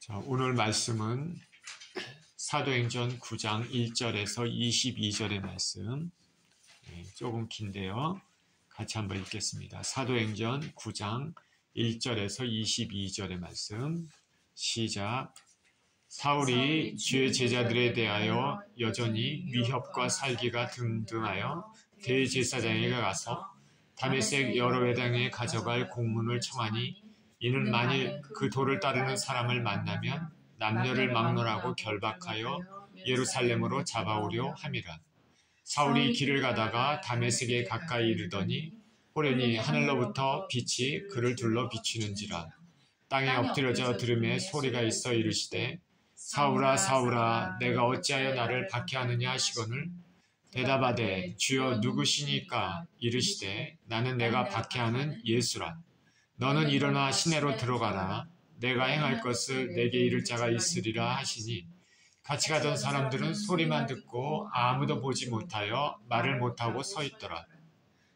자, 오늘 말씀은 사도행전 9장 1절에서 22절의 말씀. 조금 긴데요. 같이 한번 읽겠습니다. 사도행전 9장 1절에서 22절의 말씀. 시작. 사울이 주의 제자들에 대하여 여전히 위협과 살기가 등등하여 대제사장에게 가서 다메섹 여러 회당에 가져갈 공문을 청하니 이는 만일 그 도를 따르는 사람을 만나면 남녀를 막론하고 결박하여 예루살렘으로 잡아오려 함이라. 사울이 길을 가다가 다메섹에 가까이 이르더니 호련히 하늘로부터 빛이 그를 둘러 비추는지라. 땅에 엎드려져 들음에 소리가 있어 이르시되 사울아 사울아 내가 어찌하여 나를 박해하느냐 하시거늘 대답하되 주여 누구시니까 이르시되 나는 내가 박해하는 예수라. 너는 일어나 시내로 들어가라. 내가 행할 것을 내게 이를 자가 있으리라 하시니 같이 가던 사람들은 소리만 듣고 아무도 보지 못하여 말을 못하고 서 있더라.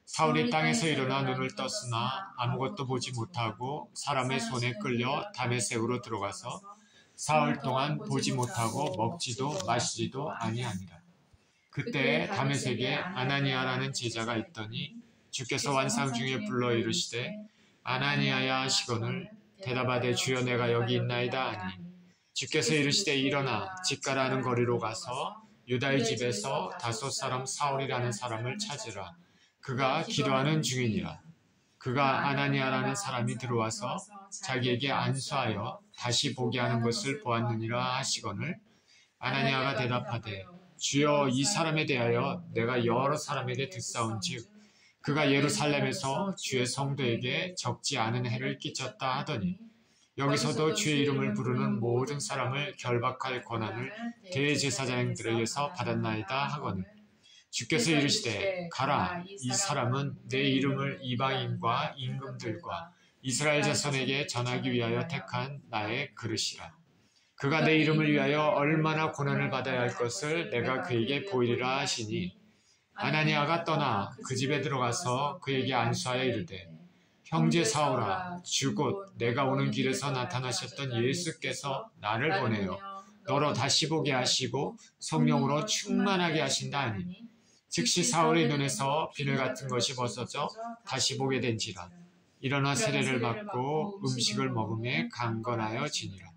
사울이 땅에서 일어나 눈을 떴으나 아무것도 보지 못하고 사람의 손에 끌려 다메섹으로 들어가서 사흘 동안 보지 못하고 먹지도 마시지도 아니하니라. 그때 다메섹에 아나니아라는 제자가 있더니 주께서 환상 중에 불러 이르시되 아나니아야 하시거늘 대답하되 주여 내가 여기 있나이다 하니 주께서 이르시되 일어나 집가라는 거리로 가서 유다의 집에서 다섯 사람 사울이라는 사람을 찾으라. 그가 기도하는 중이니라. 그가 아나니아라는 사람이 들어와서 자기에게 안수하여 다시 보게 하는 것을 보았느니라 하시거늘 아나니아가 대답하되 주여 이 사람에 대하여 내가 여러 사람에게 듣사온즉 그가 예루살렘에서 주의 성도에게 적지 않은 해를 끼쳤다 하더니 여기서도 주의 이름을 부르는 모든 사람을 결박할 권한을 대제사장들에게서 받았나이다 하거늘 주께서 이르시되 가라. 이 사람은 내 이름을 이방인과 임금들과 이스라엘 자손에게 전하기 위하여 택한 나의 그릇이라. 그가 내 이름을 위하여 얼마나 고난을 받아야 할 것을 내가 그에게 보이리라 하시니 아나니아가 떠나 그 집에 들어가서 그에게 안수하여 이르되 형제 사울아 주 곧 내가 오는 길에서 나타나셨던 예수께서 나를 보내어 너로 다시 보게 하시고 성령으로 충만하게 하신다 하니 즉시 사울의 눈에서 비늘 같은 것이 벗어져 다시 보게 된지라. 일어나 세례를 받고 음식을 먹음에 강건하여 지니라.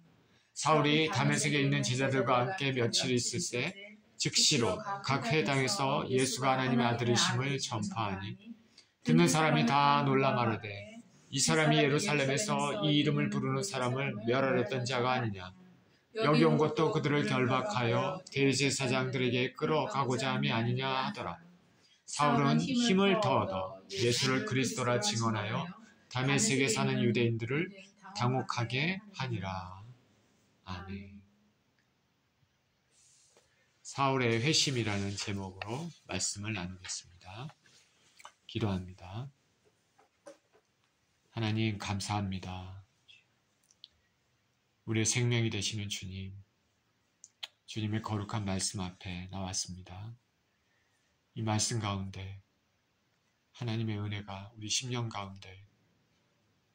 사울이 다메섹에 있는 제자들과 함께 며칠 있을새 즉시로 각 회당에서 예수가 하나님의 아들이심을 전파하니 듣는 사람이 다 놀라 마르되 이 사람이 예루살렘에서 이 이름을 부르는 사람을 멸하렸던 자가 아니냐. 여기 온 것도 그들을 결박하여 대제사장들에게 끌어가고자 함이 아니냐 하더라. 사울은 힘을 더 얻어 예수를 그리스도라 증언하여 다메섹에 사는 유대인들을 당혹하게 하니라. 아멘. 사울의 회심이라는 제목으로 말씀을 나누겠습니다. 기도합니다. 하나님 감사합니다. 우리의 생명이 되시는 주님, 주님의 거룩한 말씀 앞에 나왔습니다. 이 말씀 가운데 하나님의 은혜가 우리 심령 가운데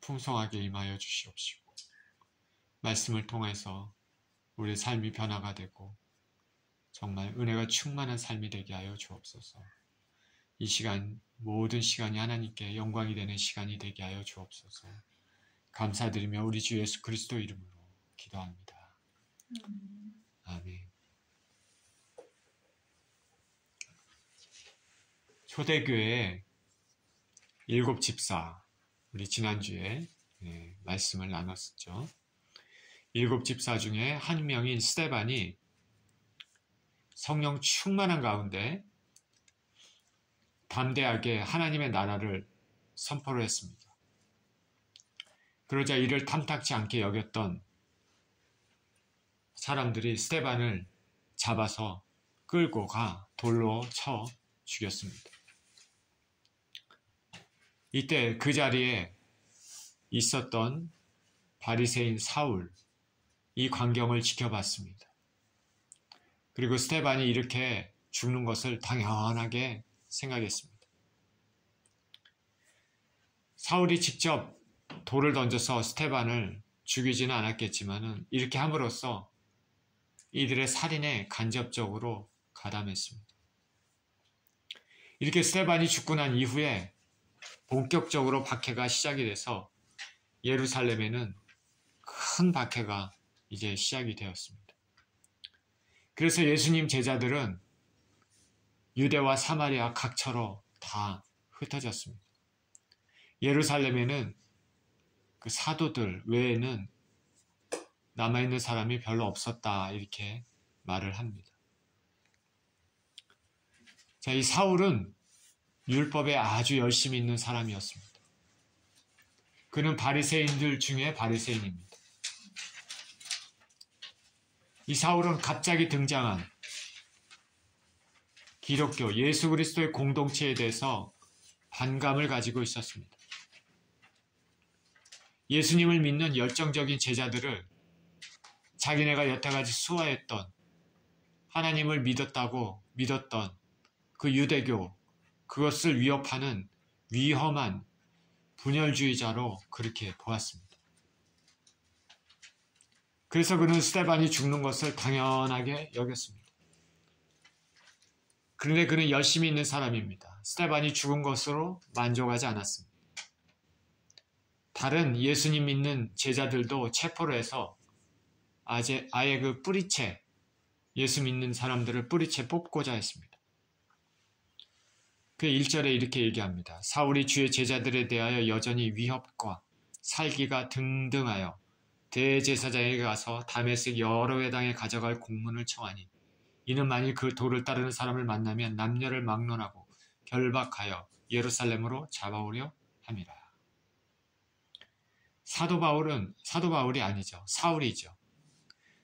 풍성하게 임하여 주시옵시고 말씀을 통해서 우리의 삶이 변화가 되고 정말 은혜가 충만한 삶이 되게 하여 주옵소서. 이 시간 모든 시간이 하나님께 영광이 되는 시간이 되게 하여 주옵소서. 감사드리며 우리 주 예수 그리스도 이름으로 기도합니다. 아멘. 초대교회 7 집사, 우리 지난주에 말씀을 나눴었죠. 7 집사 중에 한 명인 스데반이 성령 충만한 가운데 담대하게 하나님의 나라를 선포를 했습니다. 그러자 이를 탐탁지 않게 여겼던 사람들이 스데반을 잡아서 끌고 가 돌로 쳐 죽였습니다. 이때 그 자리에 있었던 바리새인 사울, 이 광경을 지켜봤습니다. 그리고 스데반이 이렇게 죽는 것을 당연하게 생각했습니다. 사울이 직접 돌을 던져서 스데반을 죽이지는 않았겠지만은 이렇게 함으로써 이들의 살인에 간접적으로 가담했습니다. 이렇게 스데반이 죽고 난 이후에 본격적으로 박해가 시작이 돼서 예루살렘에는 큰 박해가 이제 시작이 되었습니다. 그래서 예수님 제자들은 유대와 사마리아 각처로 다 흩어졌습니다. 예루살렘에는 그 사도들 외에는 남아있는 사람이 별로 없었다 이렇게 말을 합니다. 자, 이 사울은 율법에 아주 열심히 있는 사람이었습니다. 그는 바리새인들 중에 바리새인입니다. 이 사울은 갑자기 등장한 기독교, 예수 그리스도의 공동체에 대해서 반감을 가지고 있었습니다. 예수님을 믿는 열정적인 제자들을 자기네가 여태까지 수호했던 하나님을 믿었던 그 유대교, 그것을 위협하는 위험한 분열주의자로 그렇게 보았습니다. 그래서 그는 스데반이 죽는 것을 당연하게 여겼습니다. 그런데 그는 열심히 있는 사람입니다. 스데반이 죽은 것으로 만족하지 않았습니다. 다른 예수님 믿는 제자들도 체포를 해서 아예 그 뿌리채, 예수 믿는 사람들을 뿌리채 뽑고자 했습니다. 그 1절에 이렇게 얘기합니다. 사울이 주의 제자들에 대하여 여전히 위협과 살기가 등등하여 대제사장에게 가서 다메섹 여러 회당에 가져갈 공문을 청하니 이는 만일 그 도를 따르는 사람을 만나면 남녀를 막론하고 결박하여 예루살렘으로 잡아오려 함이라. 사도 바울이 아니죠. 사울이죠.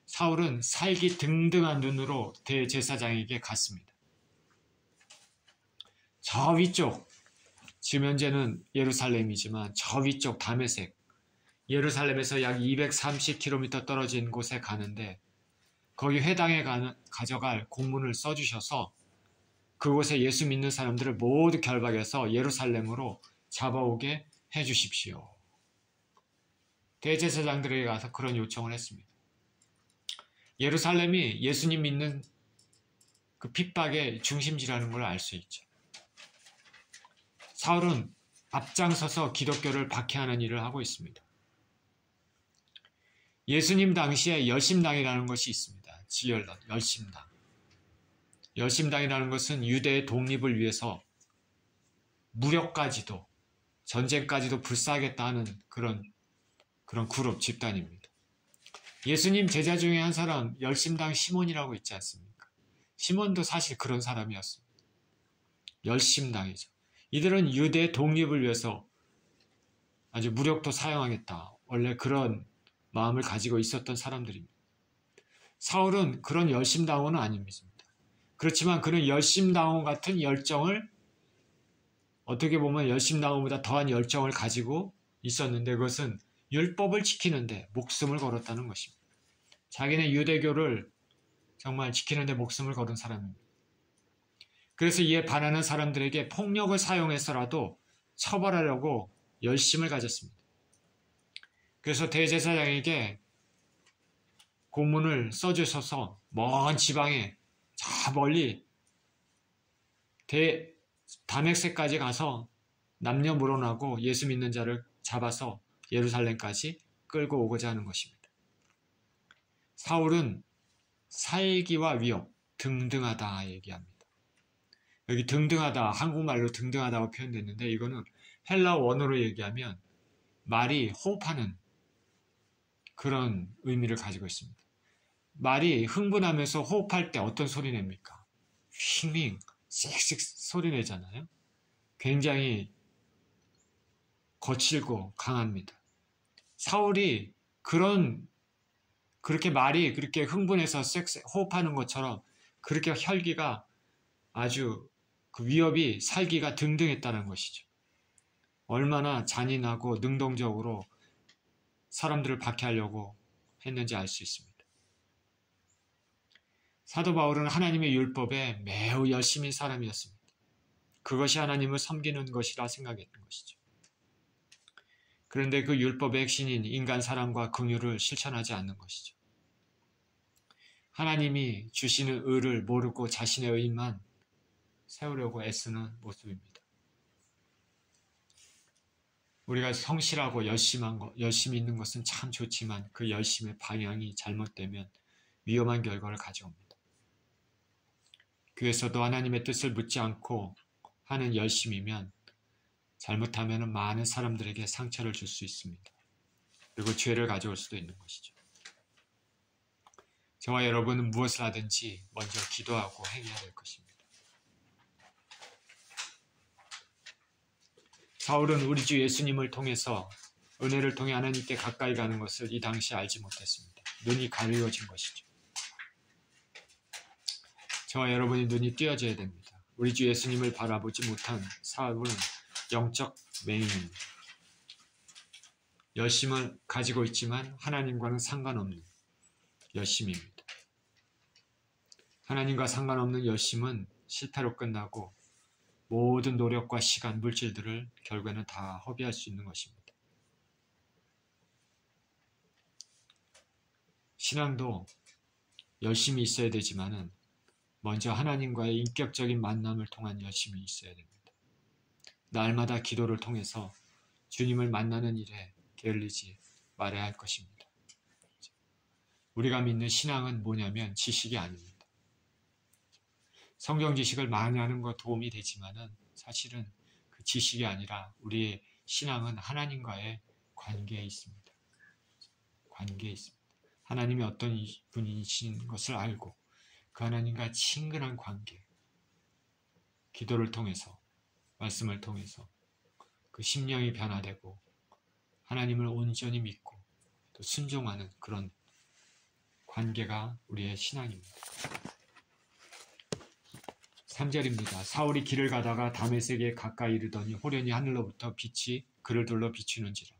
사울은 살기 등등한 눈으로 대제사장에게 갔습니다. 저 위쪽, 지금 현재는 예루살렘이지만 저 위쪽 다메섹, 예루살렘에서 약 230km 떨어진 곳에 가는데 거기 회당에 가져갈 공문을 써주셔서 그곳에 예수 믿는 사람들을 모두 결박해서 예루살렘으로 잡아오게 해주십시오. 대제사장들에게 가서 그런 요청을 했습니다. 예루살렘이 예수님 믿는 그 핍박의 중심지라는 걸 알 수 있죠. 사울은 앞장서서 기독교를 박해하는 일을 하고 있습니다. 예수님 당시에 열심당이라는 것이 있습니다. 지열론, 열심당. 열심당이라는 것은 유대의 독립을 위해서 무력까지도, 전쟁까지도 불사하겠다 하는 그런 그룹, 집단입니다. 예수님 제자 중에 한 사람, 열심당 시몬이라고 있지 않습니까? 시몬도 사실 그런 사람이었습니다. 열심당이죠. 이들은 유대의 독립을 위해서 아주 무력도 사용하겠다. 원래 그런 마음을 가지고 있었던 사람들입니다. 사울은 그런 열심당원은 아닙니다. 그렇지만 그는 열심당원 같은 열정을, 어떻게 보면 열심당원보다 더한 열정을 가지고 있었는데 그것은 율법을 지키는데 목숨을 걸었다는 것입니다. 자기네 유대교를 정말 지키는데 목숨을 걸은 사람입니다. 그래서 이에 반하는 사람들에게 폭력을 사용해서라도 처벌하려고 열심을 가졌습니다. 그래서 대제사장에게 공문을 써주셔서 먼 지방에 저 멀리 다메섹까지 가서 남녀모론하고 예수 믿는 자를 잡아서 예루살렘까지 끌고 오고자 하는 것입니다. 사울은 살기와 위협, 등등하다 얘기합니다. 여기 등등하다, 한국말로 등등하다고 표현됐는데 이거는 헬라어 원어로 얘기하면 말이 호흡하는 그런 의미를 가지고 있습니다. 말이 흥분하면서 호흡할 때 어떤 소리 냅니까? 휘잉, 씩씩 소리 내잖아요. 굉장히 거칠고 강합니다. 사울이 그렇게 말이 그렇게 흥분해서 호흡하는 것처럼 그렇게 혈기가 아주 그 위협이 살기가 등등했다는 것이죠. 얼마나 잔인하고 능동적으로 사람들을 박해하려고 했는지 알 수 있습니다. 사도 바울은 하나님의 율법에 매우 열심인 사람이었습니다. 그것이 하나님을 섬기는 것이라 생각했던 것이죠. 그런데 그 율법의 핵심인 인간 사랑과 긍휼을 실천하지 않는 것이죠. 하나님이 주시는 의를 모르고 자신의 의만 세우려고 애쓰는 모습입니다. 우리가 성실하고 열심히 있는 것은 참 좋지만 그 열심의 방향이 잘못되면 위험한 결과를 가져옵니다. 교회에서도 하나님의 뜻을 묻지 않고 하는 열심이면 잘못하면 많은 사람들에게 상처를 줄 수 있습니다. 그리고 죄를 가져올 수도 있는 것이죠. 저와 여러분은 무엇을 하든지 먼저 기도하고 행해야 될 것입니다. 사울은 우리 주 예수님을 통해서 은혜를 통해 하나님께 가까이 가는 것을 이 당시 알지 못했습니다. 눈이 가려진 것이죠. 저와 여러분이 눈이 띄어져야 됩니다. 우리 주 예수님을 바라보지 못한 사울은 영적 맹인입니다. 열심을 가지고 있지만 하나님과는 상관없는 열심입니다. 하나님과 상관없는 열심은 실패로 끝나고 모든 노력과 시간, 물질들을 결국에는 다 허비할 수 있는 것입니다. 신앙도 열심히 있어야 되지만은 먼저 하나님과의 인격적인 만남을 통한 열심이 있어야 됩니다. 날마다 기도를 통해서 주님을 만나는 일에 게을리지 말아야 할 것입니다. 우리가 믿는 신앙은 뭐냐면 지식이 아닙니다. 성경 지식을 많이 하는 것 도움이 되지만은 사실은 그 지식이 아니라 우리의 신앙은 하나님과의 관계에 있습니다. 관계에 있습니다. 하나님이 어떤 분이신 것을 알고 그 하나님과 친근한 관계, 기도를 통해서, 말씀을 통해서 그 심령이 변화되고 하나님을 온전히 믿고 또 순종하는 그런 관계가 우리의 신앙입니다. 3절입니다. 사울이 길을 가다가 다메섹에 가까이 이르더니 호련히 하늘로부터 빛이 그를 둘러 비추는지라.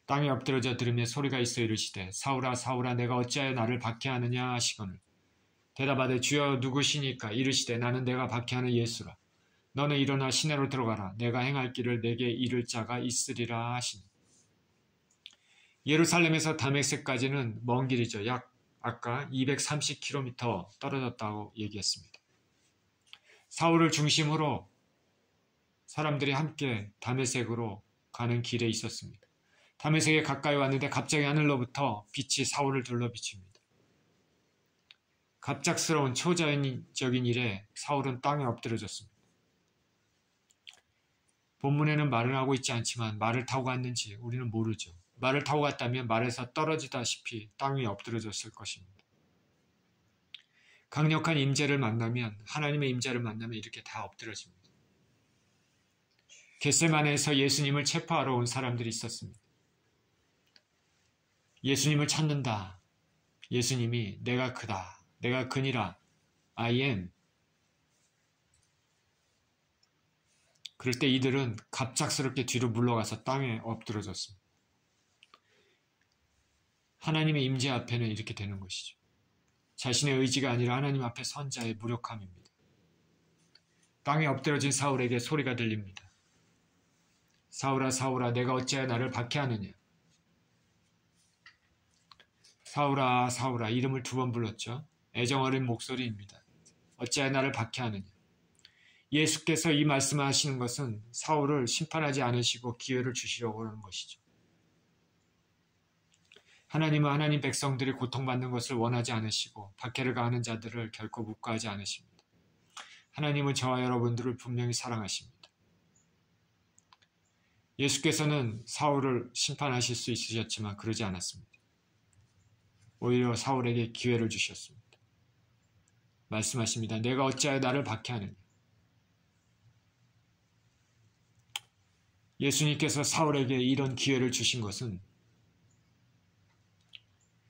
땅에 엎드러져 들으며 소리가 있어 이르시되 사울아 사울아 내가 어찌하여 나를 박해하느냐 하시거늘 대답하되 주여 누구시니까 이르시되 나는 내가 박해하는 예수라. 너는 일어나 시내로 들어가라. 내가 행할 길을 내게 이를 자가 있으리라 하시니. 예루살렘에서 다메섹까지는 먼 길이죠. 약 아까 230km 떨어졌다고 얘기했습니다. 사울을 중심으로 사람들이 함께 다메섹으로 가는 길에 있었습니다. 다메섹에 가까이 왔는데 갑자기 하늘로부터 빛이 사울을 둘러 비춥니다. 갑작스러운 초자연적인 일에 사울은 땅에 엎드려졌습니다. 본문에는 말을 하고 있지 않지만 말을 타고 갔는지 우리는 모르죠. 말을 타고 갔다면 말에서 떨어지다시피 땅 위에 엎드려졌을 것입니다. 강력한 임재를 만나면 하나님의 임재를 만나면 이렇게 다 엎드려집니다. 겟세마네에서 예수님을 체포하러 온 사람들이 있었습니다. 예수님을 찾는다. 예수님이 내가 그다. 내가 그니라. I am. 그럴 때 이들은 갑작스럽게 뒤로 물러가서 땅에 엎드러졌습니다. 하나님의 임재 앞에는 이렇게 되는 것이죠. 자신의 의지가 아니라 하나님 앞에 선 자의 무력함입니다. 땅에 엎드러진 사울에게 소리가 들립니다. 사울아 사울아 내가 어찌하여 나를 박해하느냐. 사울아 사울아 이름을 2번 불렀죠. 애정어린 목소리입니다. 어찌하여 나를 박해하느냐. 예수께서 이 말씀을 하시는 것은 사울을 심판하지 않으시고 기회를 주시려고 하는 것이죠. 하나님은 하나님 백성들이 고통받는 것을 원하지 않으시고 박해를 가하는 자들을 결코 묵과하지 않으십니다. 하나님은 저와 여러분들을 분명히 사랑하십니다. 예수께서는 사울을 심판하실 수 있으셨지만 그러지 않았습니다. 오히려 사울에게 기회를 주셨습니다. 말씀하십니다. 내가 어찌하여 나를 박해하느냐. 예수님께서 사울에게 이런 기회를 주신 것은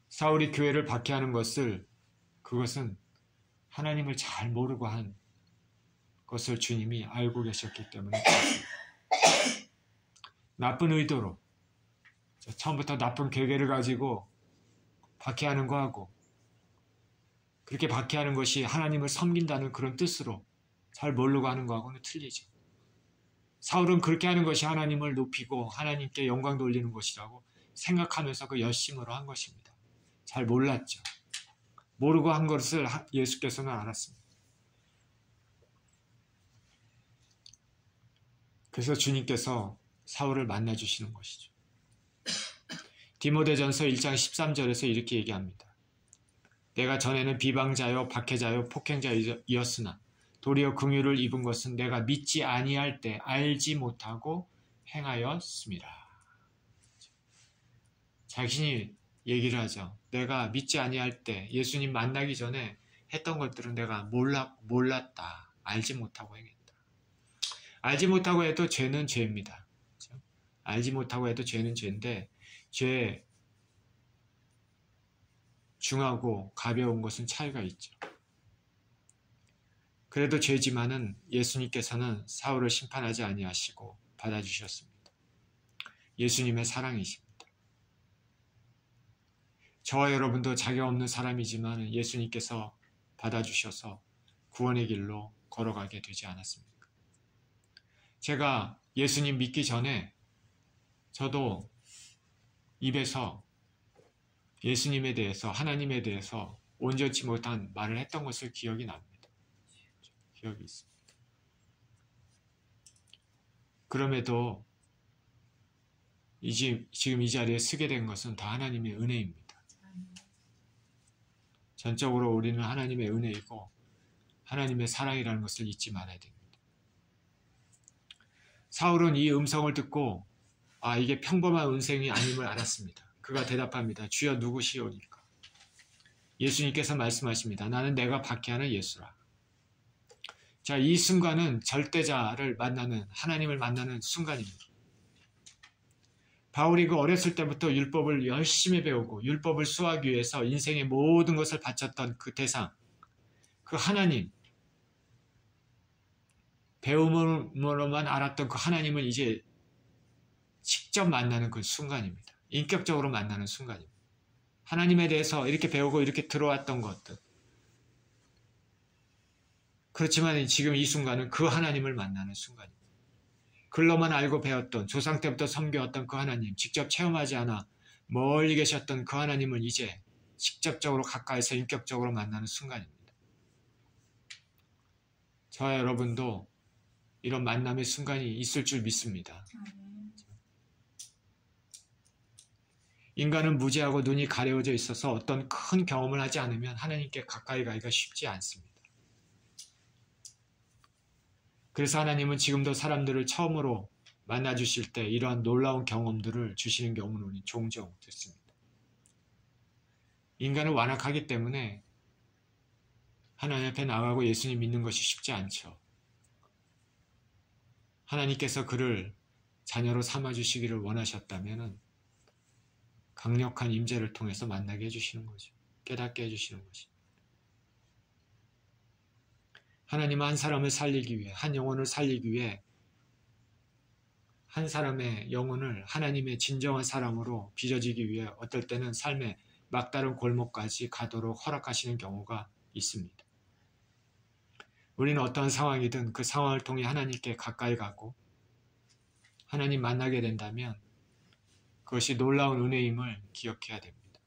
사울이 교회를 박해하는 그것은 하나님을 잘 모르고 한 것을 주님이 알고 계셨기 때문에 그렇습니다. 나쁜 의도로 처음부터 나쁜 계획을 가지고 박해하는 거하고 그렇게 박해하는 것이 하나님을 섬긴다는 그런 뜻으로 잘 모르고 하는 거하고는 틀리죠. 사울은 그렇게 하는 것이 하나님을 높이고 하나님께 영광 돌리는 것이라고 생각하면서 그 열심으로 한 것입니다. 잘 몰랐죠. 모르고 한 것을 예수께서는 알았습니다. 그래서 주님께서 사울을 만나주시는 것이죠. 디모데전서 1장 13절에서 이렇게 얘기합니다. 내가 전에는 비방자요 박해자요 폭행자이었으나 도리어 긍휼을 입은 것은 내가 믿지 아니할 때 알지 못하고 행하였습니다. 자신이 얘기를 하죠. 내가 믿지 아니할 때 예수님 만나기 전에 했던 것들은 내가 몰랐다. 알지 못하고 행했다. 알지 못하고 해도 죄는 죄입니다. 그렇죠? 알지 못하고 해도 죄는 죄인데 죄 중하고 가벼운 것은 차이가 있죠. 그래도 죄지만은 예수님께서는 사울을 심판하지 아니하시고 받아주셨습니다. 예수님의 사랑이십니다. 저와 여러분도 자격 없는 사람이지만 예수님께서 받아주셔서 구원의 길로 걸어가게 되지 않았습니까? 제가 예수님 믿기 전에 저도 입에서 예수님에 대해서 하나님에 대해서 온전치 못한 말을 했던 것을 기억이 납니다. 기억이 있습니다. 그럼에도 지금 이 자리에 서게 된 것은 다 하나님의 은혜입니다. 전적으로 우리는 하나님의 은혜이고 하나님의 사랑이라는 것을 잊지 말아야 됩니다. 사울은 이 음성을 듣고 이게 평범한 음성이 아님을 알았습니다. 그가 대답합니다. 주여 누구시오니까? 예수님께서 말씀하십니다. 나는 내가 박해하는 예수라. 자, 이 순간은 절대자를 만나는 하나님을 만나는 순간입니다. 바울이 그 어렸을 때부터 율법을 열심히 배우고 율법을 수호하기 위해서 인생의 모든 것을 바쳤던 그 대상, 그 하나님, 배움으로만 알았던 그 하나님을 이제 직접 만나는 그 순간입니다. 인격적으로 만나는 순간입니다. 하나님에 대해서 이렇게 배우고 이렇게 들어왔던 것들. 그렇지만 지금 이 순간은 그 하나님을 만나는 순간입니다. 글로만 알고 배웠던 조상 때부터 섬겨왔던 그 하나님, 직접 체험하지 않아 멀리 계셨던 그 하나님을 이제 직접적으로 가까이서 인격적으로 만나는 순간입니다. 저와 여러분도 이런 만남의 순간이 있을 줄 믿습니다. 인간은 무지하고 눈이 가려워져 있어서 어떤 큰 경험을 하지 않으면 하나님께 가까이 가기가 쉽지 않습니다. 그래서 하나님은 지금도 사람들을 처음으로 만나주실 때 이러한 놀라운 경험들을 주시는 경우는 종종 듣습니다. 인간은 완악하기 때문에 하나님 앞에 나가고 예수님 믿는 것이 쉽지 않죠. 하나님께서 그를 자녀로 삼아주시기를 원하셨다면 강력한 임재를 통해서 만나게 해주시는 거죠. 깨닫게 해주시는 거죠. 하나님은 한 사람을 살리기 위해, 한 영혼을 살리기 위해 한 사람의 영혼을 하나님의 진정한 사람으로 빚어지기 위해 어떨 때는 삶의 막다른 골목까지 가도록 허락하시는 경우가 있습니다. 우리는 어떠한 상황이든 그 상황을 통해 하나님께 가까이 가고 하나님 만나게 된다면 그것이 놀라운 은혜임을 기억해야 됩니다.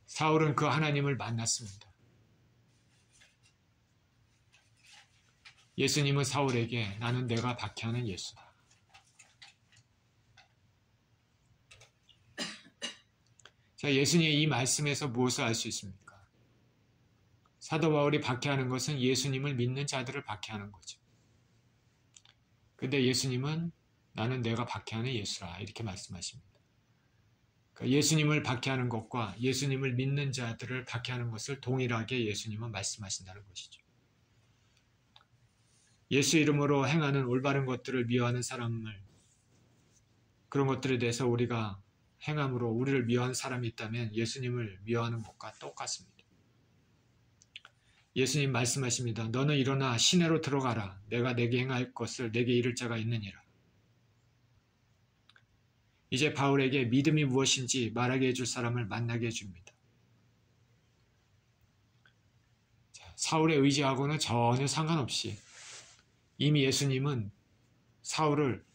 사울은 그 하나님을 만났습니다. 예수님은 사울에게 나는 내가 박해하는 예수다. 자, 예수님의 이 말씀에서 무엇을 알 수 있습니까? 사도 바울이 박해하는 것은 예수님을 믿는 자들을 박해하는 거죠. 근데 예수님은 나는 내가 박해하는 예수라 이렇게 말씀하십니다. 그러니까 예수님을 박해하는 것과 예수님을 믿는 자들을 박해하는 것을 동일하게 예수님은 말씀하신다는 것이죠. 예수 이름으로 행하는 올바른 것들을 미워하는 사람을, 그런 것들에 대해서 우리가 행함으로 우리를 미워하는 사람이 있다면 예수님을 미워하는 것과 똑같습니다. 예수님 말씀하십니다. 너는 일어나 시내로 들어가라. 내가 내게 행할 것을 내게 이를 자가 있느니라. 이제 바울에게 믿음이 무엇인지 말하게 해줄 사람을 만나게 해줍니다. 자, 사울의 의지하고는 전혀 상관없이 이미 예수님은 사울을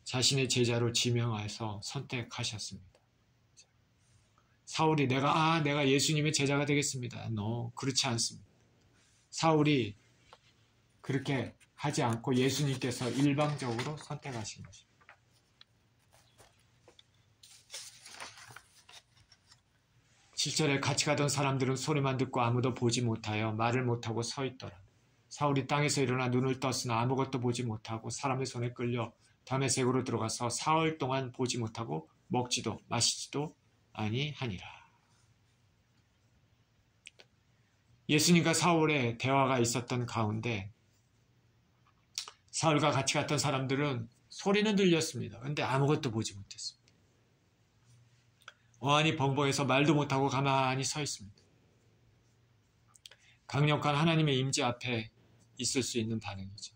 자신의 제자로 지명하여서 선택하셨습니다. 사울이 내가 예수님의 제자가 되겠습니다. 그렇지 않습니다. 사울이 그렇게 하지 않고 예수님께서 일방적으로 선택하신 것입니다. 7절에 같이 가던 사람들은 소리만 듣고 아무도 보지 못하여 말을 못하고 서 있더라. 사울이 땅에서 일어나 눈을 떴으나 아무것도 보지 못하고 사람의 손에 끌려 다메섹으로 들어가서 사흘 동안 보지 못하고 먹지도 마시지도 아니하니라. 예수님과 사울의 대화가 있었던 가운데 사울과 같이 갔던 사람들은 소리는 들렸습니다. 그런데 아무것도 보지 못했습니다. 어안이 벙벙해서 말도 못하고 가만히 서 있습니다. 강력한 하나님의 임재 앞에 있을 수 있는 반응이죠.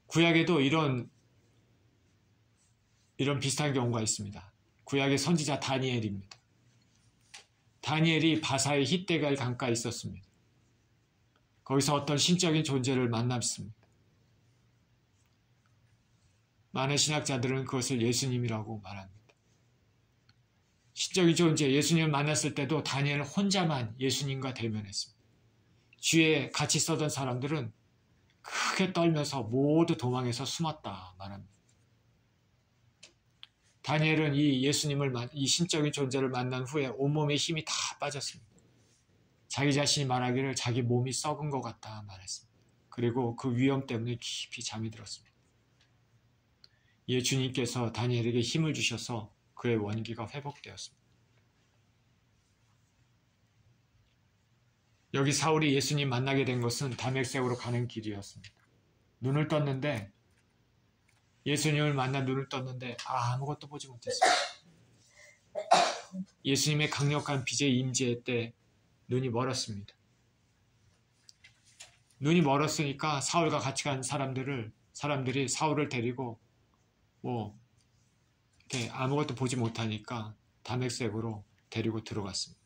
구약에도 이런 비슷한 경우가 있습니다. 구약의 선지자 다니엘입니다. 다니엘이 바사의 hit대갈 강가에 있었습니다. 거기서 어떤 신적인 존재를 만났습니다. 많은 신학자들은 그것을 예수님이라고 말합니다. 신적인 존재, 예수님을 만났을 때도 다니엘 혼자만 예수님과 대면했습니다. 주위에 같이 있었던 사람들은 크게 떨면서 모두 도망해서 숨었다 말합니다. 다니엘은 이 신적인 존재를 만난 후에 온몸에 힘이 다 빠졌습니다. 자기 자신이 말하기를 자기 몸이 썩은 것 같다 말했습니다. 그리고 그 위험 때문에 깊이 잠이 들었습니다. 이에 주님께서 다니엘에게 힘을 주셔서 그의 원기가 회복되었습니다. 여기 사울이 예수님 만나게 된 것은 다메섹으로 가는 길이었습니다. 눈을 떴는데 예수님을 만나 눈을 떴는데 아무것도 보지 못했습니다. 예수님의 강력한 빛의 임재 때 눈이 멀었습니다. 눈이 멀었으니까 사울과 같이 간 사람들이 사울을 데리고 이렇게 아무것도 보지 못하니까 다메섹으로 데리고 들어갔습니다.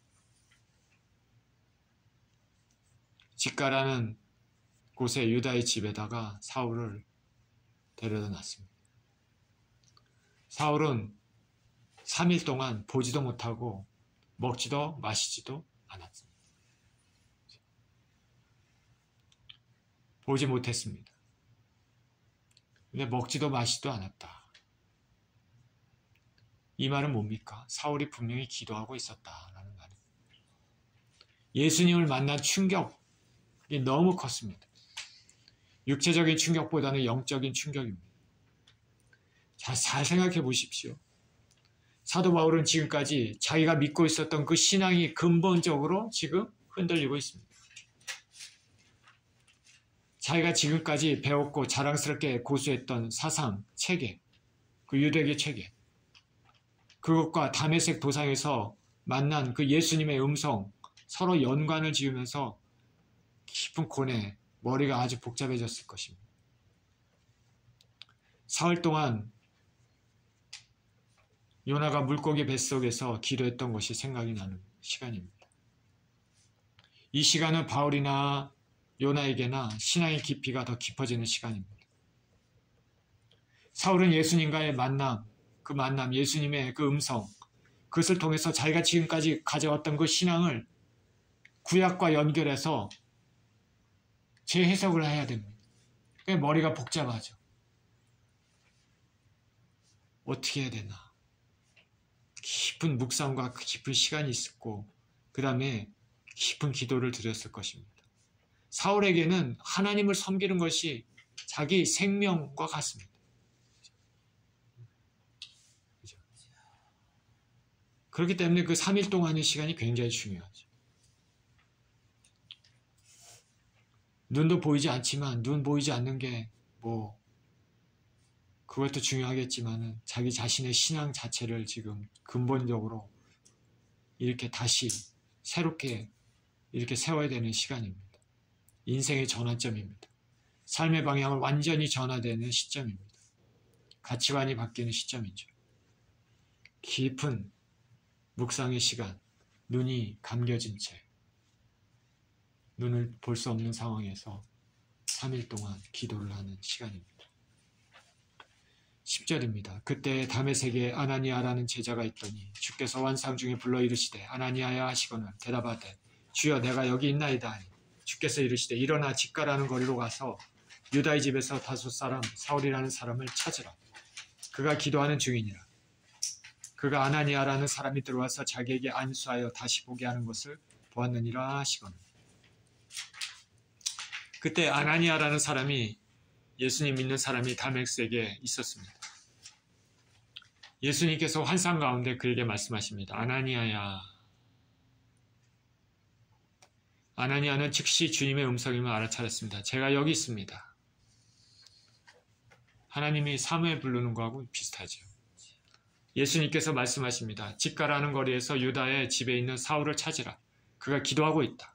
직가라는 곳에 유다의 집에다가 사울을 데려다 놨습니다. 사울은 3일 동안 보지도 못하고 먹지도 마시지도 않았습니다. 보지 못했습니다. 근데 먹지도 마시지도 않았다. 이 말은 뭡니까? 사울이 분명히 기도하고 있었다라는 말입니다. 예수님을 만난 충격이 너무 컸습니다. 육체적인 충격보다는 영적인 충격입니다. 자, 잘 생각해 보십시오. 사도 바울은 지금까지 자기가 믿고 있었던 그 신앙이 근본적으로 지금 흔들리고 있습니다. 자기가 지금까지 배웠고 자랑스럽게 고수했던 사상, 체계, 그 유대계 체계, 그것과 다메섹 도상에서 만난 그 예수님의 음성, 서로 연관을 지으면서 깊은 고뇌, 머리가 아주 복잡해졌을 것입니다. 사흘 동안 요나가 물고기 뱃속에서 기도했던 것이 생각이 나는 시간입니다. 이 시간은 바울이나 요나에게나 신앙의 깊이가 더 깊어지는 시간입니다. 사울은 예수님과의 만남, 예수님의 그 음성, 그것을 통해서 자기가 지금까지 가져왔던 그 신앙을 구약과 연결해서 재해석을 해야 됩니다. 그러니까 머리가 복잡하죠. 어떻게 해야 되나? 깊은 묵상과 깊은 시간이 있었고 그 다음에 깊은 기도를 드렸을 것입니다. 사울에게는 하나님을 섬기는 것이 자기 생명과 같습니다. 그렇죠? 그렇기 때문에 그 3일 동안의 시간이 굉장히 중요하죠. 눈도 보이지 않지만 눈 보이지 않는 게 그것도 중요하겠지만 자기 자신의 신앙 자체를 지금 근본적으로 이렇게 다시 새롭게 이렇게 세워야 되는 시간입니다. 인생의 전환점입니다. 삶의 방향을 완전히 전환되는 시점입니다. 가치관이 바뀌는 시점이죠. 깊은 묵상의 시간, 눈이 감겨진 채 눈을 볼 수 없는 상황에서 3일 동안 기도를 하는 시간입니다. 10절입니다. 그때 다메섹에 아나니아라는 제자가 있더니 주께서 환상 중에 불러 이르시되 아나니아야 하시거늘 대답하되 주여 내가 여기 있나이다 하니 주께서 이르시되 일어나 직가라는 거리로 가서 유다의 집에서 다섯 사람 사울이라는 사람을 찾으라. 그가 기도하는 중이니라. 그가 아나니아라는 사람이 들어와서 자기에게 안수하여 다시 보게 하는 것을 보았느니라 하시거늘. 그때 아나니아라는 사람이 예수님 믿는 사람이 다메섹에 있었습니다. 예수님께서 환상 가운데 그에게 말씀하십니다. 아나니아야. 아나니아는 즉시 주님의 음성임을 알아차렸습니다. 제가 여기 있습니다. 하나님이 사무엘 부르는 거하고 비슷하죠. 예수님께서 말씀하십니다. 직가라는 거리에서 유다의 집에 있는 사울을 찾으라. 그가 기도하고 있다.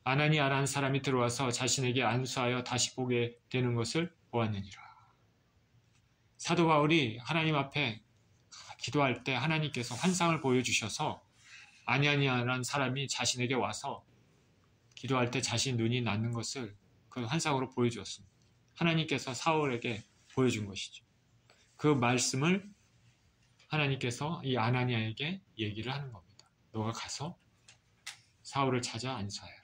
아나니아라는 사람이 들어와서 자신에게 안수하여 다시 보게 되는 것을 보았느니라. 사도 바울이 하나님 앞에 기도할 때 하나님께서 환상을 보여주셔서 아나니아라는 사람이 자신에게 와서 기도할 때 자신 눈이 낫는 것을 그 환상으로 보여주었습니다. 하나님께서 사울에게 보여준 것이죠. 그 말씀을 하나님께서 이 아나니아에게 얘기를 하는 겁니다. 너가 가서 사울을 찾아 안수하여라.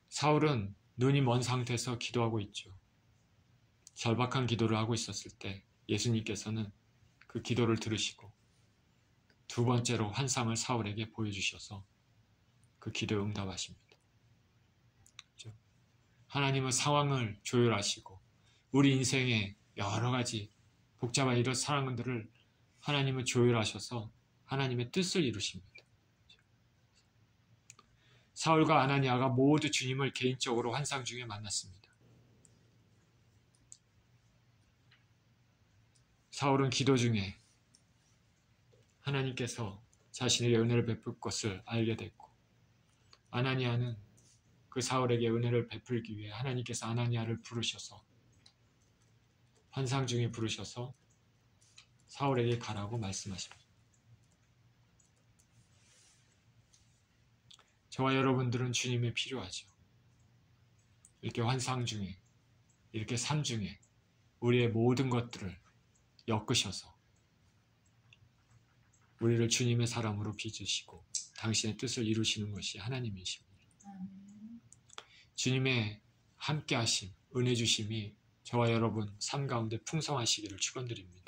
사울은 눈이 먼 상태에서 기도하고 있죠. 절박한 기도를 하고 있었을 때 예수님께서는 그 기도를 들으시고 두 번째로 환상을 사울에게 보여주셔서 그 기도에 응답하십니다. 그렇죠? 하나님은 상황을 조율하시고 우리 인생에 여러 가지 복잡한 이런 상황들을 하나님은 조율하셔서 하나님의 뜻을 이루십니다. 사울과 아나니아가 모두 주님을 개인적으로 환상 중에 만났습니다. 사울은 기도 중에 하나님께서 자신에게 은혜를 베풀 것을 알게 됐고 아나니아는 그 사울에게 은혜를 베풀기 위해 하나님께서 아나니아를 부르셔서 환상 중에 부르셔서 사울에게 가라고 말씀하십니다. 저와 여러분들은 주님이 필요하죠. 이렇게 환상 중에, 이렇게 삶 중에 우리의 모든 것들을 엮으셔서 우리를 주님의 사람으로 빚으시고 당신의 뜻을 이루시는 것이 하나님이십니다. 주님의 함께하심, 은혜 주심이 저와 여러분 삶 가운데 풍성하시기를 축원드립니다.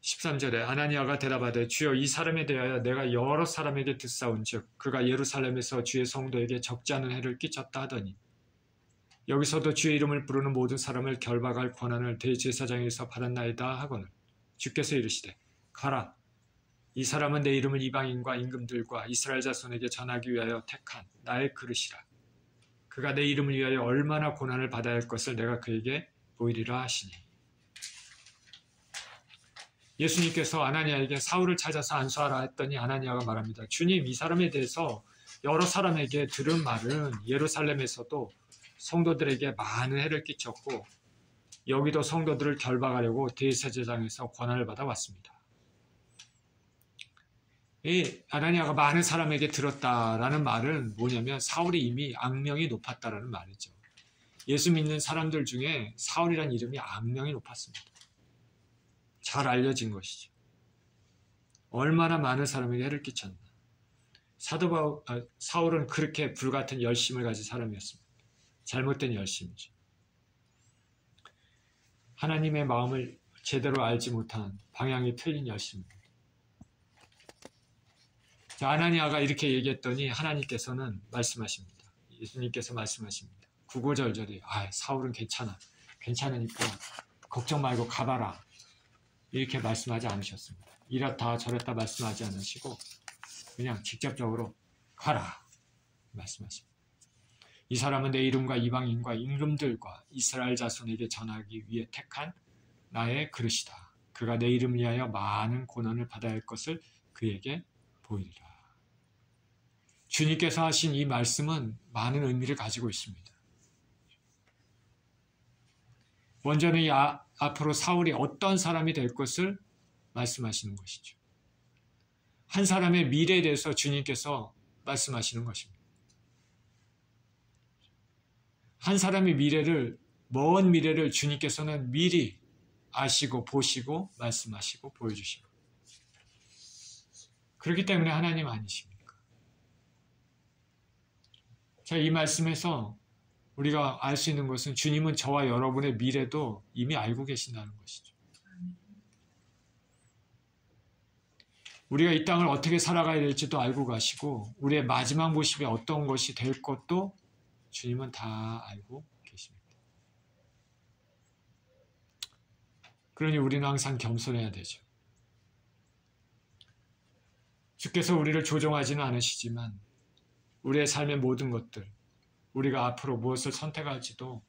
13절에 아나니아가 대답하되 주여 이 사람에 대하여 내가 여러 사람에게 듣사온즉 그가 예루살렘에서 주의 성도에게 적지 않은 해를 끼쳤다 하더니 여기서도 주의 이름을 부르는 모든 사람을 결박할 권한을 대제사장에서 받았나이다 하거늘 주께서 이르시되 가라 이 사람은 내 이름을 이방인과 임금들과 이스라엘 자손에게 전하기 위하여 택한 나의 그릇이라 그가 내 이름을 위하여 얼마나 고난을 받아야 할 것을 내가 그에게 보이리라 하시니 예수님께서 아나니아에게 사울을 찾아서 안수하라 했더니 아나니아가 말합니다. 주님, 이 사람에 대해서 여러 사람에게 들은 말은 예루살렘에서도 성도들에게 많은 해를 끼쳤고 여기도 성도들을 결박하려고 대제사장에서 권한을 받아 왔습니다. 이 아나니아가 많은 사람에게 들었다라는 말은 뭐냐면 사울이 이미 악명이 높았다라는 말이죠. 예수 믿는 사람들 중에 사울이라는 이름이 악명이 높았습니다. 잘 알려진 것이죠. 얼마나 많은 사람에게 해를 끼쳤나. 사울은 그렇게 불같은 열심을 가진 사람이었습니다. 잘못된 열심이죠. 하나님의 마음을 제대로 알지 못한 방향이 틀린 열심입니다. 자, 아나니아가 이렇게 얘기했더니 하나님께서는 말씀하십니다. 예수님께서 말씀하십니다. 구구절절히 사울은 괜찮으니까 걱정 말고 가봐라. 이렇게 말씀하지 않으셨습니다. 이렇다 저렇다 말씀하지 않으시고 그냥 직접적으로 가라 말씀하십니다. 이 사람은 내 이름과 이방인과 임금들과 이스라엘 자손에게 전하기 위해 택한 나의 그릇이다. 그가 내 이름을 위하여 많은 고난을 받아야 할 것을 그에게 보이리라. 주님께서 하신 이 말씀은 많은 의미를 가지고 있습니다. 먼저는 앞으로 사울이 어떤 사람이 될 것을 말씀하시는 것이죠. 한 사람의 미래에 대해서 주님께서 말씀하시는 것입니다. 한 사람의 미래를, 먼 미래를 주님께서는 미리 아시고 보시고 말씀하시고 보여주시고, 그렇기 때문에 하나님 아니십니까? 자, 이 말씀에서 우리가 알 수 있는 것은 주님은 저와 여러분의 미래도 이미 알고 계신다는 것이죠. 우리가 이 땅을 어떻게 살아가야 될지도 알고 가시고, 우리의 마지막 모습이 어떤 것이 될 것도 주님은 다 알고 계십니다. 그러니 우리는 항상 겸손해야 되죠. 주께서 우리를 조종하지는 않으시지만 우리의 삶의 모든 것들, 우리가 앞으로 무엇을 선택할지도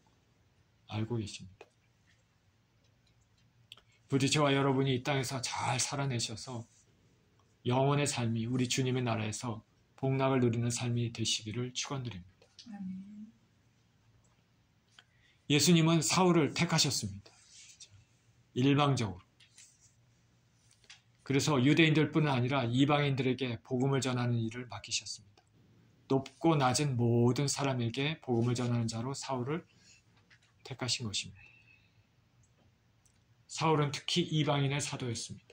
알고 계십니다. 부디 저와 여러분이 이 땅에서 잘 살아내셔서 영원의 삶이 우리 주님의 나라에서 복락을 누리는 삶이 되시기를 축원드립니다. 예수님은 사울을 택하셨습니다. 일방적으로. 그래서 유대인들뿐 아니라 이방인들에게 복음을 전하는 일을 맡기셨습니다. 높고 낮은 모든 사람에게 복음을 전하는 자로 사울을 택하신 것입니다. 사울은 특히 이방인의 사도였습니다.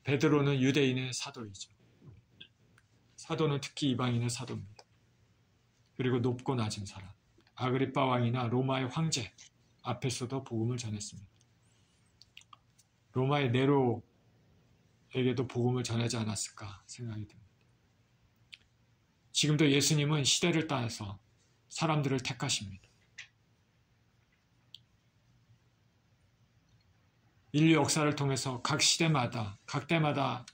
베드로는 유대인의 사도이죠. 사도는 특히 이방인의 사도입니다. 그리고 높고 낮은 사람, 아그리빠 왕이나 로마의 황제 앞에서도 복음을 전했습니다. 로마의 네로에게도 복음을 전하지 않았을까 생각이 듭니다. 지금도 예수님은 시대를 따라서 사람들을 택하십니다. 인류 역사를 통해서 각 시대마다, 각 때마다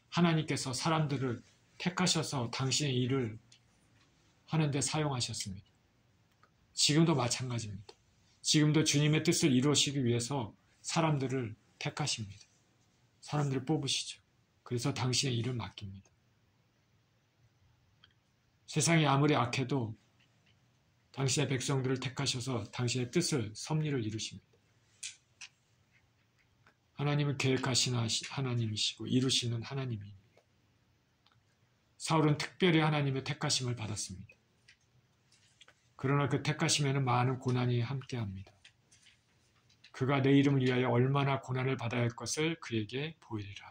하나님께서 사람들을 택하셔서 당신의 일을 하는데 사용하셨습니다. 지금도 마찬가지입니다. 지금도 주님의 뜻을 이루시기 위해서 사람들을 택하십니다. 사람들을 뽑으시죠. 그래서 당신의 일을 맡깁니다. 세상이 아무리 악해도 당신의 백성들을 택하셔서 당신의 뜻을, 섭리를 이루십니다. 하나님은 계획하시는 하나님이시고 이루시는 하나님입니다. 사울은 특별히 하나님의 택하심을 받았습니다. 그러나 그 택하심에는 많은 고난이 함께합니다. 그가 내 이름을 위하여 얼마나 고난을 받아야 할 것을 그에게 보이리라.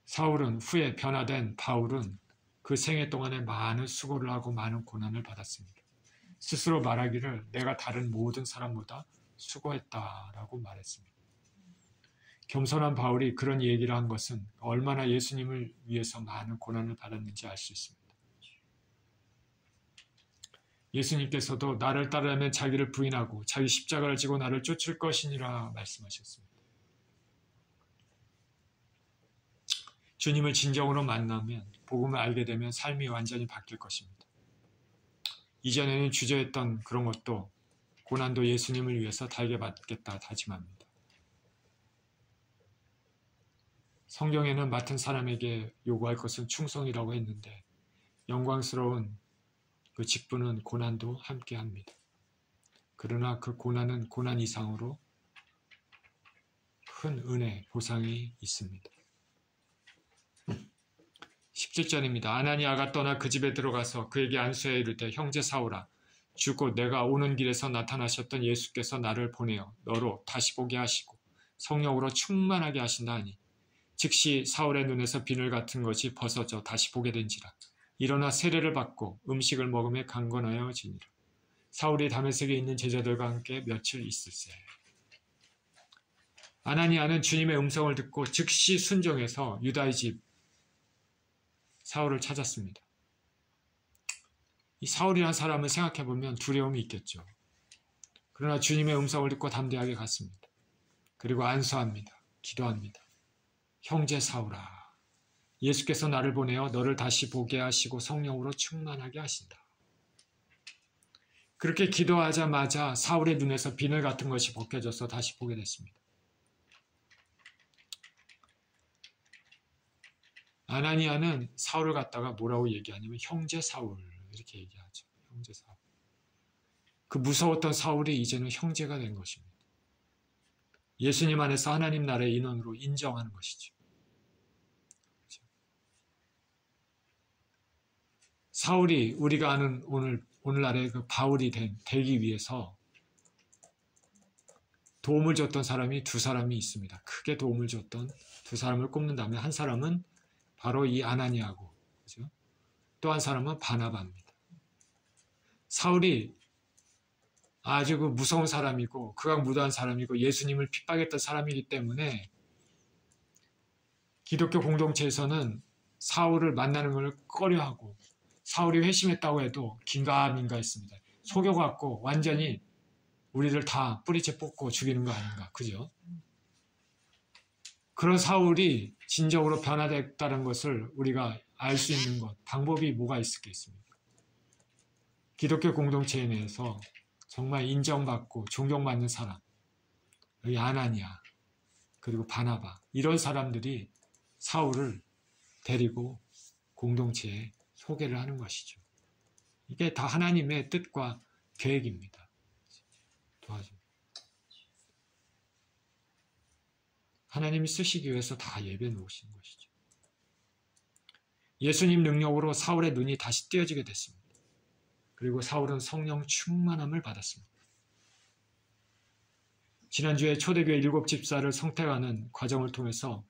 사울은 후에 변화된 바울은 그 생애 동안에 많은 수고를 하고 많은 고난을 받았습니다. 스스로 말하기를 내가 다른 모든 사람보다 수고했다라고 말했습니다. 겸손한 바울이 그런 얘기를 한 것은 얼마나 예수님을 위해서 많은 고난을 받았는지 알 수 있습니다. 예수님께서도 나를 따르려면 자기를 부인하고 자기 십자가를 지고 나를 쫓을 것이니라 말씀하셨습니다. 주님을 진정으로 만나면, 복음을 알게 되면 삶이 완전히 바뀔 것입니다. 이전에는 주저했던 그런 것도, 고난도 예수님을 위해서 달게 받겠다 다짐합니다. 성경에는 맡은 사람에게 요구할 것은 충성이라고 했는데 영광스러운 그 직분은 고난도 함께합니다. 그러나 그 고난은 고난 이상으로 큰 은혜, 보상이 있습니다. 17절입니다. 아나니아가 떠나 그 집에 들어가서 그에게 안수하여 이르되 형제 사울아, 주 곧 내가 오는 길에서 나타나셨던 예수께서 나를 보내어 너로 다시 보게 하시고 성령으로 충만하게 하신다 하니 즉시 사울의 눈에서 비늘 같은 것이 벗어져 다시 보게 된지라. 일어나 세례를 받고 음식을 먹음에 강건하여 지니라. 사울이 다메섹에 있는 제자들과 함께 며칠 있을세. 아나니아는 주님의 음성을 듣고 즉시 순종해서 유다의 집 사울을 찾았습니다. 이 사울이라는 사람을 생각해보면 두려움이 있겠죠. 그러나 주님의 음성을 듣고 담대하게 갔습니다. 그리고 안수합니다. 기도합니다. 형제 사울아, 예수께서 나를 보내어 너를 다시 보게 하시고 성령으로 충만하게 하신다. 그렇게 기도하자마자 사울의 눈에서 비늘 같은 것이 벗겨져서 다시 보게 됐습니다. 아나니아는 사울을 갖다가 뭐라고 얘기하냐면 형제 사울 이렇게 얘기하죠. 형제 사울. 그 무서웠던 사울이 이제는 형제가 된 것입니다. 예수님 안에서 하나님 나라의 인원으로 인정하는 것이죠. 사울이 우리가 아는 오늘날의 그 바울이 되기 위해서 도움을 줬던 사람이 두 사람이 있습니다. 크게 도움을 줬던 두 사람을 꼽는다면 한 사람은 바로 이 아나니아고, 그죠? 또 한 사람은 바나바입니다. 사울이 아주 그 무서운 사람이고 극악무도한 사람이고 예수님을 핍박했던 사람이기 때문에 기독교 공동체에서는 사울을 만나는 걸 꺼려하고 사울이 회심했다고 해도 긴가민가했습니다. 속여갖고 완전히 우리를 다 뿌리채 뽑고 죽이는 거 아닌가, 그죠? 그런 사울이 진정으로 변화됐다는 것을 우리가 알 수 있는 것, 방법이 뭐가 있겠습니까? 기독교 공동체 내에서 정말 인정받고 존경받는 사람, 여기 아나니아, 그리고 바나바, 이런 사람들이 사울을 데리고 공동체에 소개를 하는 것이죠. 이게 다 하나님의 뜻과 계획입니다. 도와줍니다. 하나님이 쓰시기 위해서 다 예배 놓으신 것이죠. 예수님 능력으로 사울의 눈이 다시 띄어지게 됐습니다. 그리고 사울은 성령 충만함을 받았습니다. 지난주에 초대교회 7 집사를 선택하는 과정을 통해서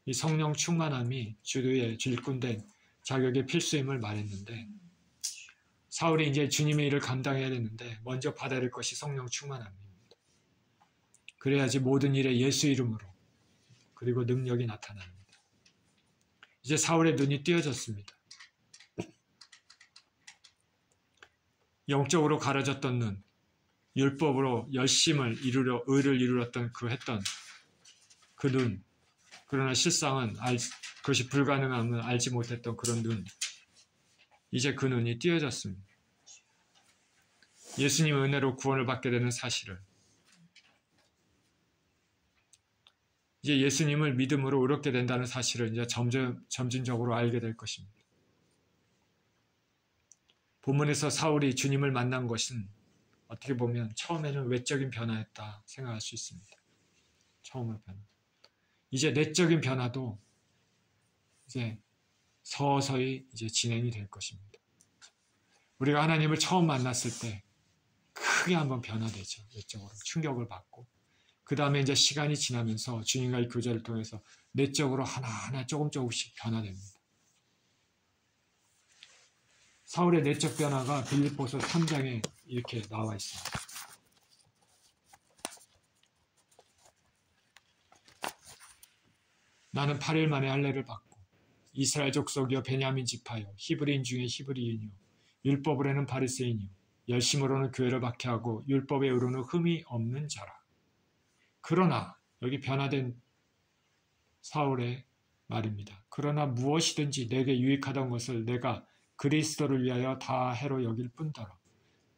이 성령 충만함이 주도의 일꾼된 자격의 필수임을 말했는데, 사울이 이제 주님의 일을 감당해야 되는데 먼저 받아야 될 것이 성령 충만함입니다. 그래야지 모든 일에 예수 이름으로 그리고 능력이 나타납니다. 이제 사울의 눈이 띄어졌습니다. 영적으로 가려졌던 눈, 율법으로 열심을 이루려 의를 이루었던 했던 그 눈, 그러나 실상은 그것이 불가능함을 알지 못했던 그런 눈, 이제 그 눈이 띄어졌습니다. 예수님의 은혜로 구원을 받게 되는 사실을, 이제 예수님을 믿음으로 의롭게 된다는 사실을 이제 점진적으로 알게 될 것입니다. 본문에서 사울이 주님을 만난 것은 어떻게 보면 처음에는 외적인 변화였다 생각할 수 있습니다. 처음의 변화. 이제 내적인 변화도 이제 서서히 이제 진행이 될 것입니다. 우리가 하나님을 처음 만났을 때 크게 한번 변화되죠. 외적으로 충격을 받고, 그 다음에 이제 시간이 지나면서 주님과의 교제를 통해서 내적으로 하나하나 조금씩 변화됩니다. 사울의 내적 변화가 빌립보서 3장에 이렇게 나와 있습니다. 나는 8일 만에 할례를 받고 이스라엘 족속이여 베냐민 지파여 히브리인 중에 히브리인이요 율법으로는 바리새인이요 열심으로는 교회를 박해하고 율법의 의로는 흠이 없는 자라. 그러나, 여기 변화된 사울의 말입니다. 그러나 무엇이든지 내게 유익하던 것을 내가 그리스도를 위하여 다 해로 여길 뿐더러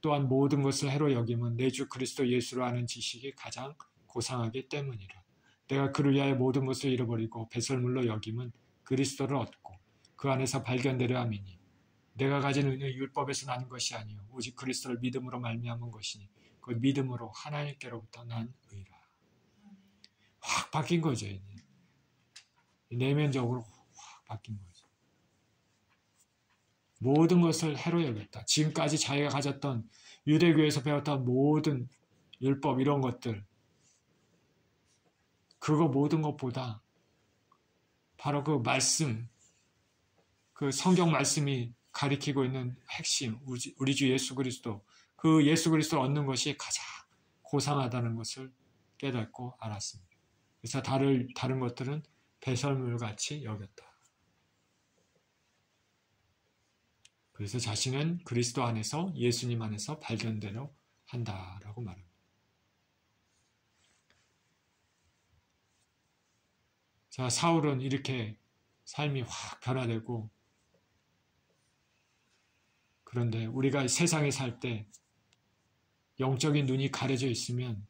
또한 모든 것을 해로 여김은 내 주 그리스도 예수로 아는 지식이 가장 고상하기 때문이라. 내가 그를 위하여 모든 것을 잃어버리고 배설물로 여김은 그리스도를 얻고 그 안에서 발견되려 함이니 내가 가진 은혜 율법에서 난 것이 아니요 오직 그리스도를 믿음으로 말미암은 것이니 그 믿음으로 하나님께로부터 난 의라. 확 바뀐 거죠. 내면적으로 확 바뀐 거죠. 모든 것을 해로 여겼다. 지금까지 자기가 가졌던 유대교에서 배웠던 모든 율법 이런 것들, 그거 모든 것보다 바로 그 말씀, 그 성경 말씀이 가리키고 있는 핵심, 우리 주 예수 그리스도, 그 예수 그리스도를 얻는 것이 가장 고상하다는 것을 깨닫고 알았습니다. 그래서 다른 것들은 배설물같이 여겼다. 그래서 자신은 그리스도 안에서 예수님 안에서 발견되려 한다라고 말합니다. 자, 사울은 이렇게 삶이 확 변화되고, 그런데 우리가 세상에 살 때 영적인 눈이 가려져 있으면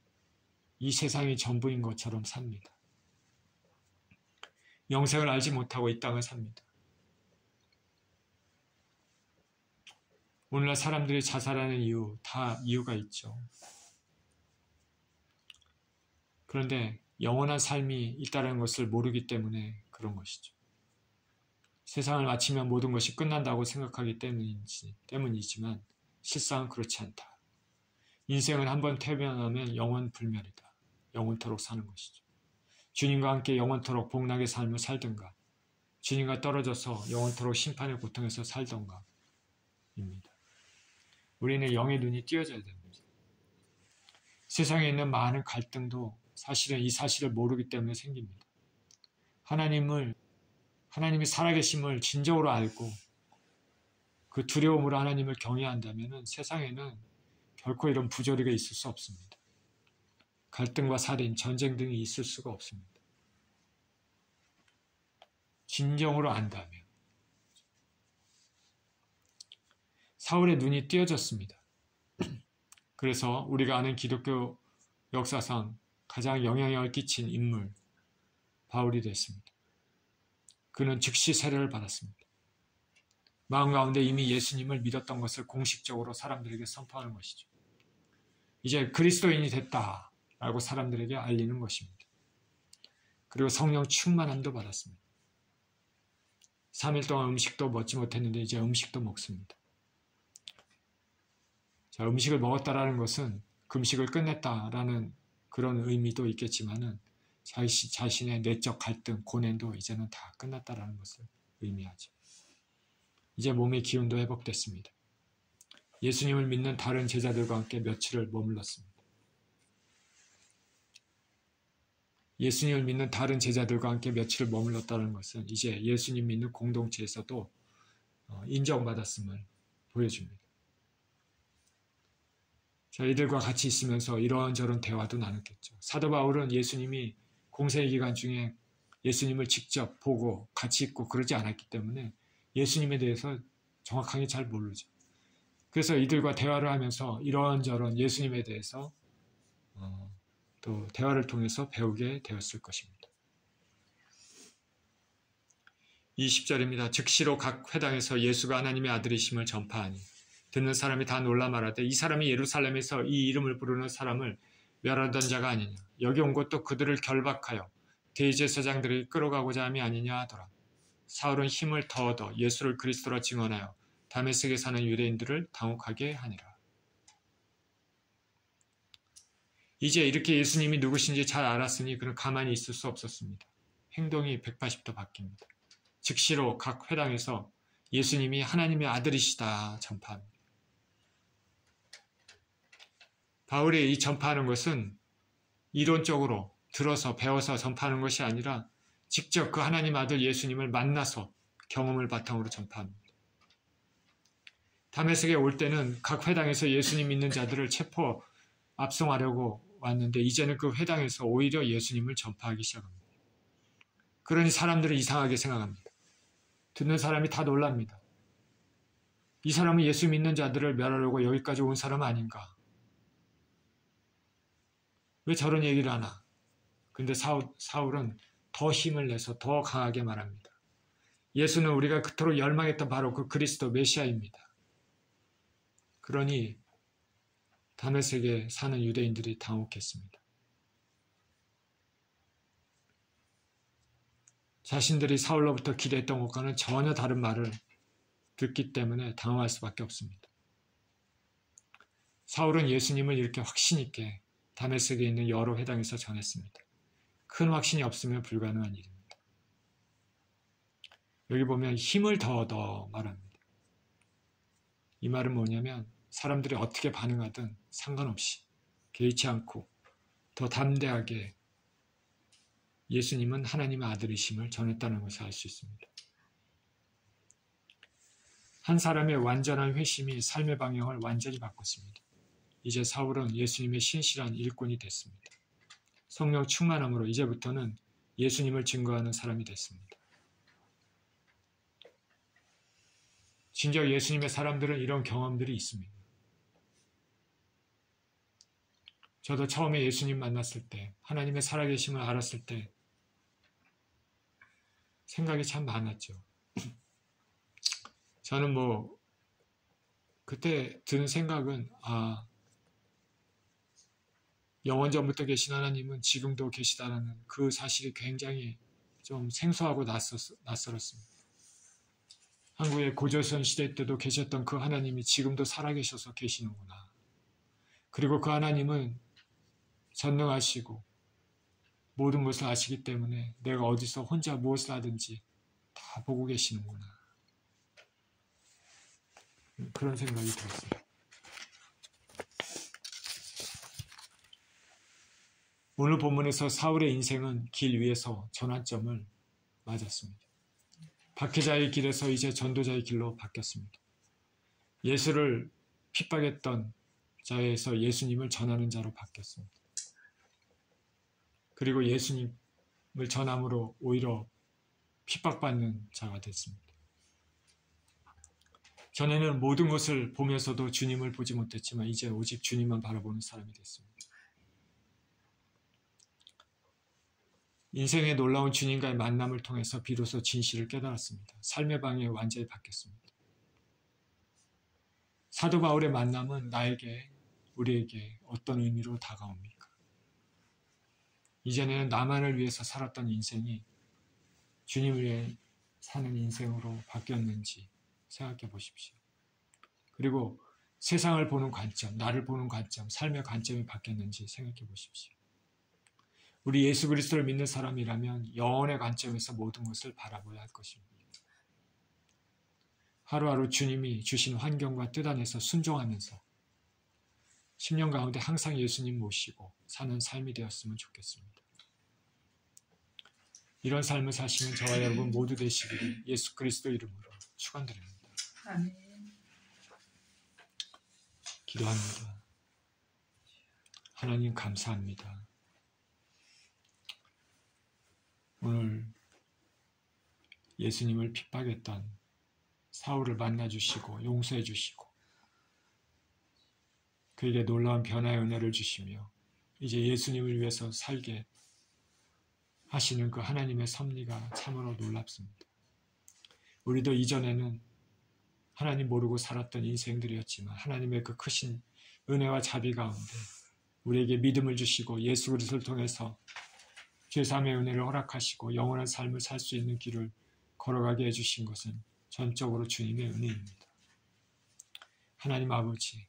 이 세상이 전부인 것처럼 삽니다. 영생을 알지 못하고 이 땅을 삽니다. 오늘날 사람들이 자살하는 이유, 다 이유가 있죠. 그런데 영원한 삶이 있다는 것을 모르기 때문에 그런 것이죠. 세상을 마치면 모든 것이 끝난다고 생각하기 때문이지만 실상은 그렇지 않다. 인생은 한번 태어나면 영원 불멸이다. 영원토록 사는 것이죠. 주님과 함께 영원토록 복락의 삶을 살든가 주님과 떨어져서 영원토록 심판의 고통에서 살던가 입니다. 우리는 영의 눈이 띄어져야 됩니다. 세상에 있는 많은 갈등도 사실은 이 사실을 모르기 때문에 생깁니다. 하나님이 살아계심을 진정으로 알고 그 두려움으로 하나님을 경외한다면 세상에는 결코 이런 부조리가 있을 수 없습니다. 갈등과 살인, 전쟁 등이 있을 수가 없습니다. 진정으로 안다면. 사울의 눈이 띄어졌습니다. 그래서 우리가 아는 기독교 역사상 가장 영향력을 끼친 인물, 바울이 됐습니다. 그는 즉시 세례를 받았습니다. 마음 가운데 이미 예수님을 믿었던 것을 공식적으로 사람들에게 선포하는 것이죠. 이제 그리스도인이 됐다라고 사람들에게 알리는 것입니다. 그리고 성령 충만함도 받았습니다. 3일 동안 음식도 먹지 못했는데 이제 음식도 먹습니다. 자, 음식을 먹었다라는 것은 금식을 끝냈다라는 그런 의미도 있겠지만은 자신의 내적 갈등, 고난도 이제는 다 끝났다라는 것을 의미하죠. 이제 몸의 기운도 회복됐습니다. 예수님을 믿는 다른 제자들과 함께 며칠을 머물렀습니다. 예수님을 믿는 다른 제자들과 함께 며칠을 머물렀다는 것은 이제 예수님 믿는 공동체에서도 인정받았음을 보여줍니다. 자, 이들과 같이 있으면서 이런저런 대화도 나눴겠죠. 사도 바울은 예수님이 공생의 기간 중에 예수님을 직접 보고 같이 있고 그러지 않았기 때문에 예수님에 대해서 정확하게 잘 모르죠. 그래서 이들과 대화를 하면서 이런저런 예수님에 대해서 또 대화를 통해서 배우게 되었을 것입니다. 20절입니다. 즉시로 각 회당에서 예수가 하나님의 아들이심을 전파하니 듣는 사람이 다 놀라 말하되 이 사람이 예루살렘에서 이 이름을 부르는 사람을 멸하던 자가 아니냐. 여기 온 것도 그들을 결박하여 대제사장들이 끌어가고자 함이 아니냐 하더라. 사울은 힘을 더 얻어 예수를 그리스도라 증언하여 다메섹에 사는 유대인들을 당혹하게 하니라. 이제 이렇게 예수님이 누구신지 잘 알았으니 그는 가만히 있을 수 없었습니다. 행동이 180도 바뀝니다. 즉시로 각 회당에서 예수님이 하나님의 아들이시다 전파합니다. 바울이 이 전파하는 것은 이론적으로 들어서 배워서 전파하는 것이 아니라 직접 그 하나님 아들 예수님을 만나서 경험을 바탕으로 전파합니다. 다메섹에 올 때는 각 회당에서 예수님 믿는 자들을 체포 압송하려고 왔는데 이제는 그 회당에서 오히려 예수님을 전파하기 시작합니다. 그러니 사람들은 이상하게 생각합니다. 듣는 사람이 다 놀랍니다. 이 사람은 예수 믿는 자들을 멸하려고 여기까지 온 사람 아닌가? 왜 저런 얘기를 하나? 근데 사울은 더 힘을 내서 더 강하게 말합니다. 예수는 우리가 그토록 열망했던 바로 그 그리스도 메시아입니다. 그러니 다메섹에 사는 유대인들이 당혹했습니다. 자신들이 사울로부터 기대했던 것과는 전혀 다른 말을 듣기 때문에 당황할 수밖에 없습니다. 사울은 예수님을 이렇게 확신 있게 다메섹에 있는 여러 회당에서 전했습니다. 큰 확신이 없으면 불가능한 일입니다. 여기 보면 힘을 더 얻어 말합니다. 이 말은 뭐냐면 사람들이 어떻게 반응하든 상관없이 개의치 않고 더 담대하게 예수님은 하나님의 아들이심을 전했다는 것을 알 수 있습니다. 한 사람의 완전한 회심이 삶의 방향을 완전히 바꿨습니다. 이제 사울은 예수님의 신실한 일꾼이 됐습니다. 성령 충만함으로 이제부터는 예수님을 증거하는 사람이 됐습니다. 진짜 예수님의 사람들은 이런 경험들이 있습니다. 저도 처음에 예수님 만났을 때, 하나님의 살아계심을 알았을 때 생각이 참 많았죠. 저는 그때 드는 생각은 영원전부터 계신 하나님은 지금도 계시다는 그 사실이 굉장히 좀 생소하고 낯설었습니다. 한국의 고조선 시대 때도 계셨던 그 하나님이 지금도 살아계셔서 계시는구나. 그리고 그 하나님은 전능하시고 모든 것을 아시기 때문에 내가 어디서 혼자 무엇을 하든지 다 보고 계시는구나. 그런 생각이 들었어요. 오늘 본문에서 사울의 인생은 길 위에서 전환점을 맞았습니다. 박해자의 길에서 이제 전도자의 길로 바뀌었습니다. 예수를 핍박했던 자에서 예수님을 전하는 자로 바뀌었습니다. 그리고 예수님을 전함으로 오히려 핍박받는 자가 됐습니다. 전에는 모든 것을 보면서도 주님을 보지 못했지만 이제 오직 주님만 바라보는 사람이 됐습니다. 인생의 놀라운 주님과의 만남을 통해서 비로소 진실을 깨달았습니다. 삶의 방향이 완전히 바뀌었습니다. 사도 바울의 만남은 우리에게 어떤 의미로 다가옵니까? 이전에는 나만을 위해서 살았던 인생이 주님을 위해 사는 인생으로 바뀌었는지 생각해 보십시오. 그리고 세상을 보는 관점, 나를 보는 관점, 삶의 관점이 바뀌었는지 생각해 보십시오. 우리 예수 그리스도를 믿는 사람이라면 영혼의 관점에서 모든 것을 바라봐야 할 것입니다. 하루하루 주님이 주신 환경과 뜻 안에서 순종하면서 10년 가운데 항상 예수님 모시고 사는 삶이 되었으면 좋겠습니다. 이런 삶을 사시는 저와 여러분 모두 되시기를 예수 그리스도 이름으로 축원드립니다. 아멘. 기도합니다. 하나님 감사합니다. 오늘 예수님을 핍박했던 사울을 만나주시고 용서해 주시고 그에게 놀라운 변화의 은혜를 주시며 이제 예수님을 위해서 살게 하시는 그 하나님의 섭리가 참으로 놀랍습니다. 우리도 이전에는 하나님 모르고 살았던 인생들이었지만 하나님의 그 크신 은혜와 자비 가운데 우리에게 믿음을 주시고 예수 그리스도를 통해서 죄사함의 은혜를 허락하시고 영원한 삶을 살 수 있는 길을 걸어가게 해주신 것은 전적으로 주님의 은혜입니다. 하나님 아버지,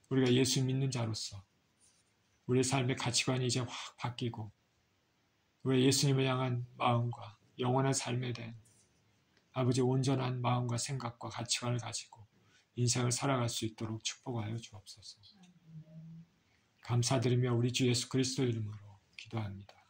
우리가 예수 믿는 자로서 우리의 삶의 가치관이 이제 확 바뀌고 우리의 예수님을 향한 마음과 영원한 삶에 대한 아버지 온전한 마음과 생각과 가치관을 가지고 인생을 살아갈 수 있도록 축복하여 주옵소서. 감사드리며 우리 주 예수 그리스도 이름으로 기도합니다.